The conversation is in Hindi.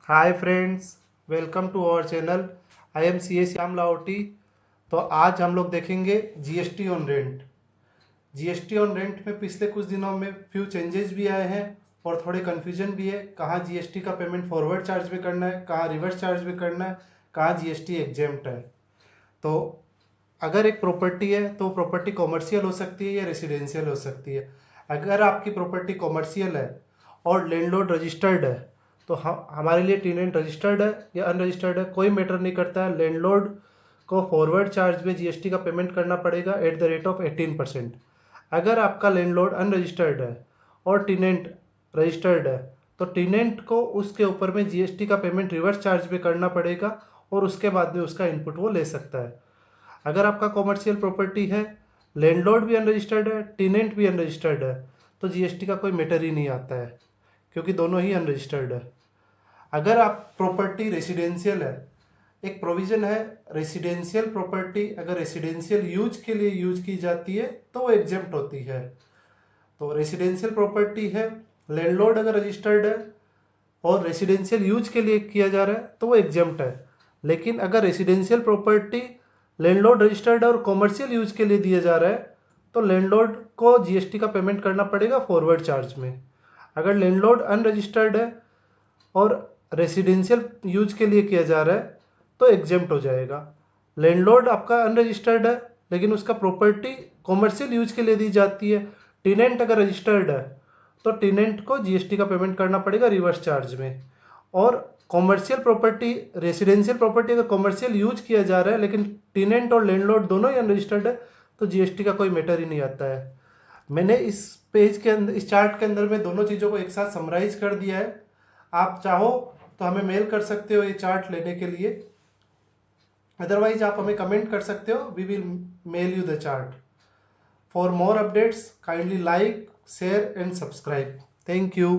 Hi friends, welcome to our channel. I am C A Shyam Lahoti. तो आज हम लोग देखेंगे GST on rent. GST on rent में पिछले कुछ दिनों में फ्यू चेंजेस भी आए हैं और थोड़े कन्फ्यूजन भी है। कहाँ जीएसटी का पेमेंट फॉरवर्ड चार्ज में करना है, कहाँ रिवर्स चार्ज में करना है, कहाँ जीएसटी एग्जेम्प्ट है। तो अगर एक प्रॉपर्टी है तो प्रॉपर्टी कॉमर्शियल हो सकती है या रेसिडेंशियल हो सकती है। अगर आपकी प्रॉपर्टी कॉमर्शियल है और लैंडलॉर्ड रजिस्टर्ड है तो हमारे लिए टेनेंट रजिस्टर्ड है या अनरजिस्टर्ड है कोई मैटर नहीं करता है। लैंडलॉर्ड को फॉरवर्ड चार्ज में जीएसटी का पेमेंट करना पड़ेगा एट द रेट ऑफ 18%। अगर आपका लैंडलॉर्ड अनरजिस्टर्ड है और टेनेंट रजिस्टर्ड है तो टेनेंट को उसके ऊपर में जीएसटी का पेमेंट रिवर्स चार्ज में करना पड़ेगा और उसके बाद में उसका इनपुट वो ले सकता है। अगर आपका कॉमर्शियल प्रॉपर्टी है, लैंडलॉर्ड भी अनरजिस्टर्ड है, टेनेंट भी अनरजिस्टर्ड है, तो जीएसटी का कोई मैटर ही नहीं आता है क्योंकि दोनों ही अनरजिस्टर्ड है। अगर आप प्रॉपर्टी रेसिडेंशियल है, एक प्रोविजन है रेसिडेंशियल प्रॉपर्टी अगर रेसिडेंशियल यूज के लिए यूज की जाती है तो वो एग्जेम्प्ट होती है। तो रेसिडेंशियल प्रॉपर्टी है, लैंडलॉर्ड अगर रजिस्टर्ड है और रेसिडेंशियल यूज के लिए किया जा रहा है तो वो एग्जेम्प्ट है। लेकिन अगर रेसिडेंशियल प्रॉपर्टी लैंडलॉर्ड रजिस्टर्ड है और कॉमर्शियल यूज के लिए दिया जा रहा है तो लैंडलॉर्ड को जीएसटी का पेमेंट करना पड़ेगा फॉरवर्ड चार्ज में। अगर लैंडलॉर्ड अनरजिस्टर्ड है और रेसिडेंशियल यूज के लिए किया जा रहा है तो एग्जेम्प्ट हो जाएगा। लैंडलॉर्ड आपका अनरजिस्टर्ड है लेकिन उसका प्रॉपर्टी कॉमर्शियल यूज के लिए दी जाती है। टेनेंट अगर रजिस्टर्ड है तो टेनेंट को जीएसटी का पेमेंट करना पड़ेगा रिवर्स चार्ज में। और कॉमर्शियल प्रॉपर्टी रेसिडेंशियल प्रॉपर्टी अगर कॉमर्शियल यूज किया जा रहा है लेकिन टेनेंट और लैंडलॉर्ड दोनों ही अनरजिस्टर्ड है तो जीएसटी का कोई मैटर ही नहीं आता है। मैंने इस पेज के अंदर, इस चार्ट के अंदर में दोनों चीज़ों को एक साथ समराइज कर दिया है। आप चाहो तो हमें मेल कर सकते हो ये चार्ट लेने के लिए, अदरवाइज आप हमें कमेंट कर सकते हो। We will mail you the chart. For more updates kindly like, share and subscribe. Thank you.